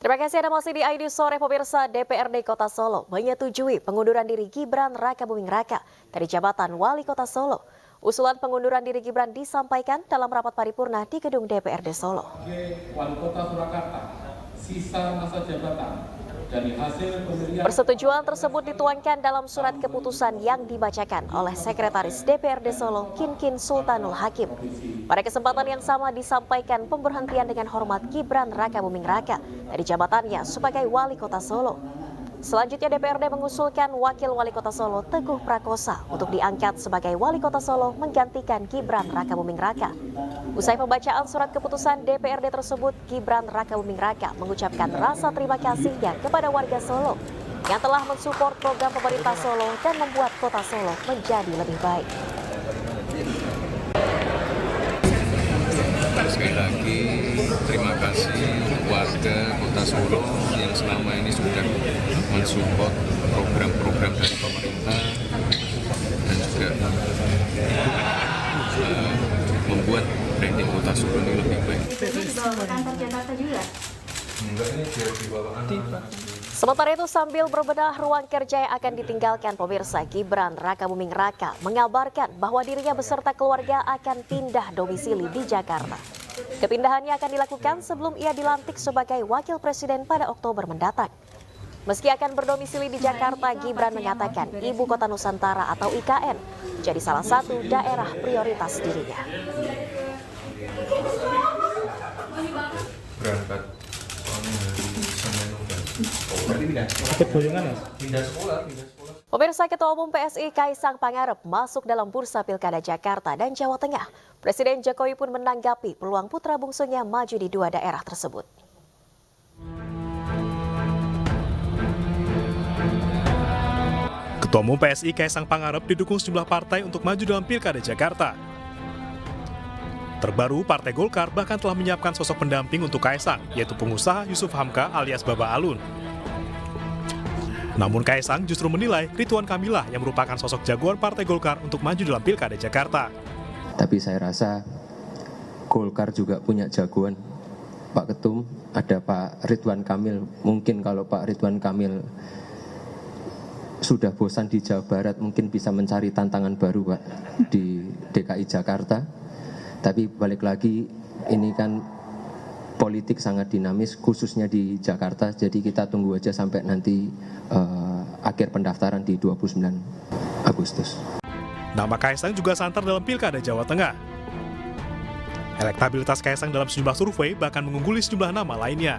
Terima kasih Anda masih di ID Sore. Pemirsa, DPRD Kota Solo menyetujui pengunduran diri Gibran Rakabuming Raka dari jabatan Wali Kota Solo. Usulan pengunduran diri Gibran disampaikan dalam rapat paripurna di gedung DPRD Solo. Wali Kota Surakarta, sisa masa jabatan dari hasil pemilihan. Persetujuan tersebut dituangkan dalam surat keputusan yang dibacakan oleh Sekretaris DPRD Solo Kinkin Sultanul Hakim. Pada kesempatan yang sama disampaikan pemberhentian dengan hormat Gibran Rakabuming Raka dari jabatannya sebagai Wali Kota Solo. Selanjutnya DPRD mengusulkan Wakil Wali Kota Solo Teguh Prakosa untuk diangkat sebagai Wali Kota Solo menggantikan Gibran Rakabuming Raka. Usai pembacaan surat keputusan DPRD tersebut, Gibran Rakabuming Raka mengucapkan rasa terima kasihnya kepada warga Solo yang telah mensupport program pemerintah Solo dan membuat Kota Solo menjadi lebih baik. Sekali lagi terima kasih warga Kota Solo yang selama ini sudah mensupport program-program dari pemerintah dan juga membuat branding Kota Solo ini lebih baik. Kantor Jakarta juga? Enggak, ini dibawa anak. Sementara itu sambil berbenah ruang kerja yang akan ditinggalkan, pemirsa, Gibran Rakabuming Raka mengabarkan bahwa dirinya beserta keluarga akan pindah domisili di Jakarta. Kepindahannya akan dilakukan sebelum ia dilantik sebagai Wakil Presiden pada Oktober mendatang. Meski akan berdomisili di Jakarta, Gibran mengatakan Ibu Kota Nusantara atau IKN jadi salah satu daerah prioritas dirinya. Berangkat Pemirsa, Ketua Umum PSI Kaisang Pangarep masuk dalam bursa Pilkada Jakarta dan Jawa Tengah. Presiden Jokowi pun menanggapi peluang putra bungsunya maju di dua daerah tersebut. Ketua Umum PSI Kaisang Pangarep didukung sejumlah partai untuk maju dalam Pilkada Jakarta. Terbaru, Partai Golkar bahkan telah menyiapkan sosok pendamping untuk Kaisang, yaitu pengusaha Yusuf Hamka alias Baba Alun. Namun Kaisang justru menilai Ridwan Kamil yang merupakan sosok jagoan Partai Golkar untuk maju dalam Pilkada Jakarta. Tapi saya rasa Golkar juga punya jagoan, Pak Ketum, ada Pak Ridwan Kamil. Mungkin kalau Pak Ridwan Kamil sudah bosan di Jawa Barat, mungkin bisa mencari tantangan baru, Pak, di DKI Jakarta. Tapi balik lagi, ini kan politik sangat dinamis, khususnya di Jakarta. Jadi kita tunggu aja sampai nanti akhir pendaftaran di 29 Agustus. Nama Kaisang juga santer dalam Pilkada Jawa Tengah. Elektabilitas Kaisang dalam sejumlah survei bahkan mengungguli sejumlah nama lainnya.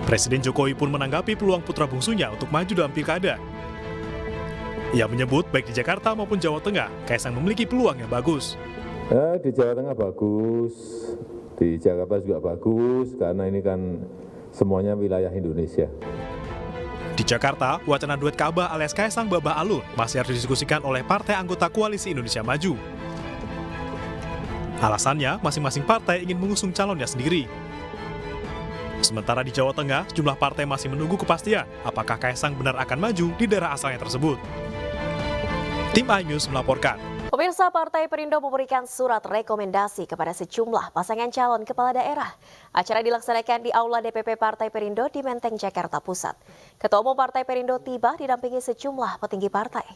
Presiden Jokowi pun menanggapi peluang putra bungsunya untuk maju dalam Pilkada. Ia menyebut baik di Jakarta maupun Jawa Tengah, Kaisang memiliki peluang yang bagus. Di Jawa Tengah bagus, di Jakarta juga bagus, karena ini kan semuanya wilayah Indonesia. Di Jakarta, wacana duet Ka'bah alias Kaisang Baba Alun masih harus didiskusikan oleh partai anggota Koalisi Indonesia Maju. Alasannya, masing-masing partai ingin mengusung calonnya sendiri. Sementara di Jawa Tengah, sejumlah partai masih menunggu kepastian apakah Kaisang benar akan maju di daerah asalnya tersebut. Tim iNews melaporkan. Pemirsa, Partai Perindo memberikan surat rekomendasi kepada sejumlah pasangan calon kepala daerah. Acara dilaksanakan di Aula DPP Partai Perindo di Menteng, Jakarta Pusat. Ketua Umum Partai Perindo tiba didampingi sejumlah petinggi partai.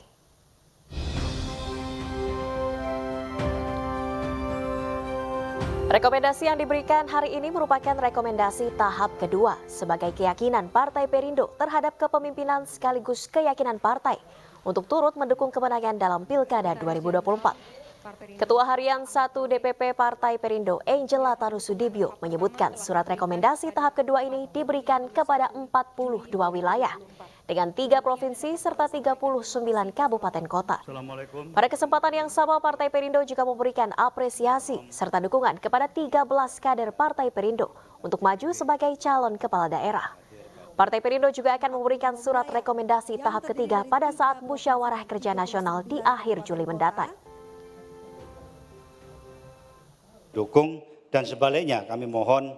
Rekomendasi yang diberikan hari ini merupakan rekomendasi tahap kedua sebagai keyakinan Partai Perindo terhadap kepemimpinan sekaligus keyakinan partai untuk turut mendukung kemenangan dalam Pilkada 2024. Ketua Harian 1 DPP Partai Perindo, Angela Tarusudibyo, menyebutkan surat rekomendasi tahap kedua ini diberikan kepada 42 wilayah dengan 3 provinsi serta 39 kabupaten kota. Pada kesempatan yang sama, Partai Perindo juga memberikan apresiasi serta dukungan kepada 13 kader Partai Perindo untuk maju sebagai calon kepala daerah. Partai Perindo juga akan memberikan surat rekomendasi tahap ketiga pada saat musyawarah kerja nasional di akhir Juli mendatang. Dukung dan sebaliknya kami mohon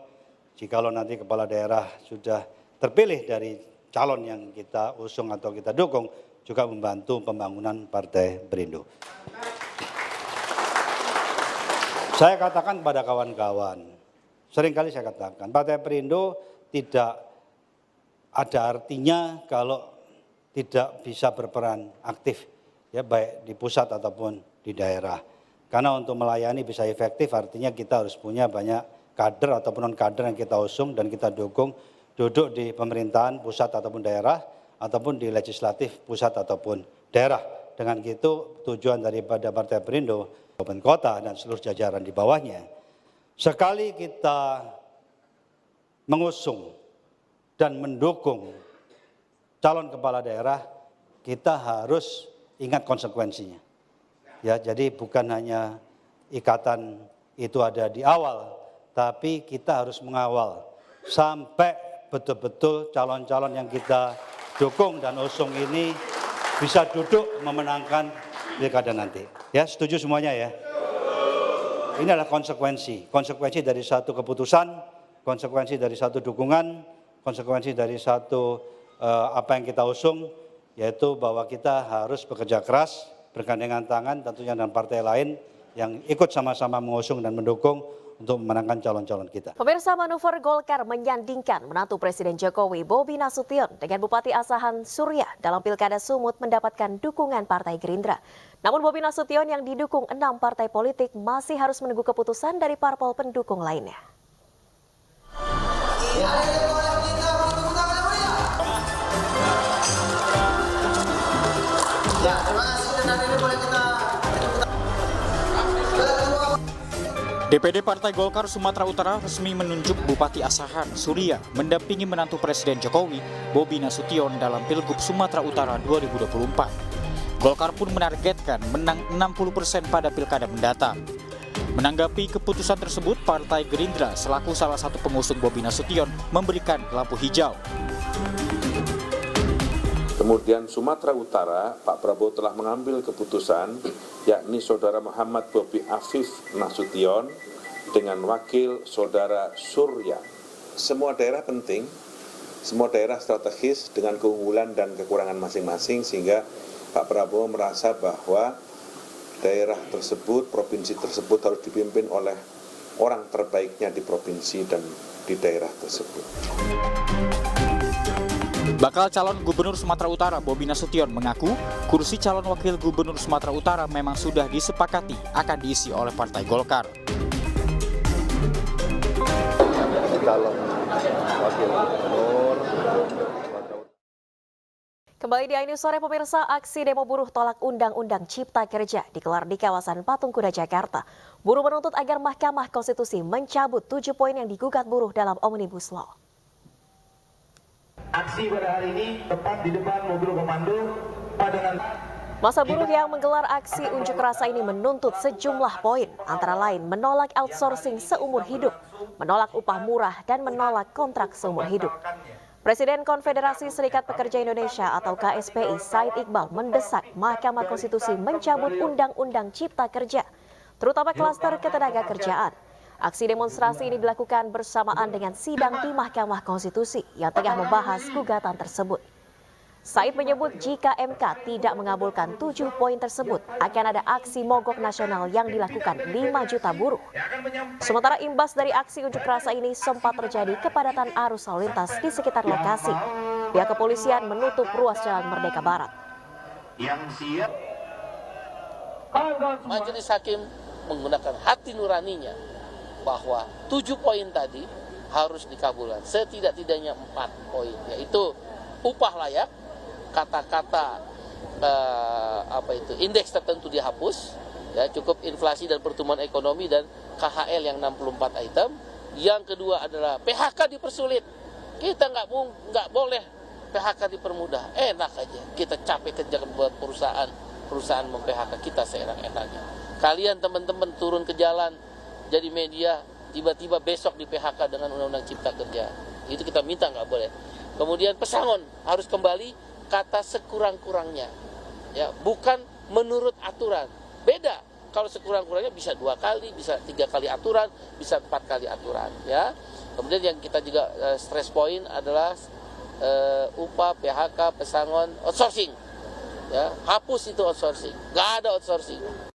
jikalau nanti kepala daerah sudah terpilih dari calon yang kita usung atau kita dukung juga membantu pembangunan Partai Perindo. Saya katakan pada kawan-kawan, seringkali saya katakan, Partai Perindo tidak ada artinya kalau tidak bisa berperan aktif, ya baik di pusat ataupun di daerah. Karena untuk melayani bisa efektif artinya kita harus punya banyak kader ataupun non-kader yang kita usung dan kita dukung duduk di pemerintahan pusat ataupun daerah ataupun di legislatif pusat ataupun daerah. Dengan gitu tujuan daripada Partai Perindo, Kabupaten Kota dan seluruh jajaran di bawahnya, sekali kita mengusung dan mendukung calon kepala daerah, kita harus ingat konsekuensinya. Ya, jadi bukan hanya ikatan itu ada di awal, tapi kita harus mengawal sampai betul-betul calon-calon yang kita dukung dan usung ini bisa duduk memenangkan pilkada nanti. Ya, setuju semuanya ya? Ini adalah konsekuensi dari satu keputusan, konsekuensi dari satu dukungan, konsekuensi dari satu apa yang kita usung, yaitu bahwa kita harus bekerja keras, bergandengan tangan tentunya dengan partai lain yang ikut sama-sama mengusung dan mendukung untuk memenangkan calon-calon kita. Pemirsa, manuver Golkar menyandingkan menantu Presiden Jokowi Bobi Nasution dengan Bupati Asahan Surya dalam Pilkada Sumut mendapatkan dukungan Partai Gerindra. Namun Bobi Nasution yang didukung 6 partai politik masih harus menunggu keputusan dari parpol pendukung lainnya. DPD Partai Golkar Sumatera Utara resmi menunjuk Bupati Asahan Surya mendampingi menantu Presiden Jokowi Bobi Nasution dalam Pilgub Sumatera Utara 2024. Golkar pun menargetkan menang 60% pada pilkada mendatang. Menanggapi keputusan tersebut, Partai Gerindra selaku salah satu pengusung Bobi Nasution memberikan lampu hijau. Kemudian Sumatera Utara, Pak Prabowo telah mengambil keputusan, yakni Saudara Muhammad Bobi Afif Nasution dengan wakil Saudara Surya. Semua daerah penting, semua daerah strategis dengan keunggulan dan kekurangan masing-masing, sehingga Pak Prabowo merasa bahwa daerah tersebut, provinsi tersebut harus dipimpin oleh orang terbaiknya di provinsi dan di daerah tersebut. Bakal calon Gubernur Sumatera Utara Bobi Nasution mengaku kursi calon wakil Gubernur Sumatera Utara memang sudah disepakati akan diisi oleh Partai Golkar. Calon wakil Gubernur Kembali di Ainus Sore, pemirsa, aksi demo buruh tolak Undang-Undang Cipta Kerja digelar di kawasan Patung Kuda, Jakarta. Buruh menuntut agar Mahkamah Konstitusi mencabut 7 poin yang digugat buruh dalam Omnibus Law. Aksi pada hari ini tepat di depan mobil komando pada Masa buruh yang menggelar aksi unjuk rasa ini menuntut sejumlah poin, antara lain menolak outsourcing seumur hidup, menolak upah murah, dan menolak kontrak seumur hidup. Presiden Konfederasi Serikat Pekerja Indonesia atau KSPI Said Iqbal mendesak Mahkamah Konstitusi mencabut Undang-Undang Cipta Kerja, terutama klaster ketenaga kerjaan. Aksi demonstrasi ini dilakukan bersamaan dengan sidang di Mahkamah Konstitusi yang tengah membahas gugatan tersebut. Said menyebut jika MK tidak mengabulkan 7 poin tersebut, akan ada aksi mogok nasional yang dilakukan 5 juta buruh. Sementara imbas dari aksi unjuk rasa ini sempat terjadi kepadatan arus lalu lintas di sekitar lokasi. Pihak kepolisian menutup ruas Jalan Merdeka Barat. Majelis Hakim menggunakan hati nuraninya bahwa 7 poin tadi harus dikabulkan, setidak-tidaknya 4 poin, yaitu upah layak, kata-kata indeks tertentu dihapus, ya, cukup inflasi dan pertumbuhan ekonomi dan KHL yang 64 item. Yang kedua adalah PHK dipersulit, kita nggak boleh PHK dipermudah, enak aja kita capek kerja buat perusahaan mem-PHK kita seenak-enaknya. Kalian teman-teman turun ke jalan jadi media, tiba-tiba besok di PHK dengan Undang-Undang Cipta Kerja. Itu kita minta nggak boleh. Kemudian pesangon harus kembali kata sekurang-kurangnya, ya, bukan menurut aturan. Beda, kalau sekurang-kurangnya bisa 2 kali, bisa 3 kali aturan, bisa 4 kali aturan. Ya. Kemudian yang kita juga stress point adalah upah, PHK, pesangon, outsourcing. Ya, hapus itu outsourcing, nggak ada outsourcing.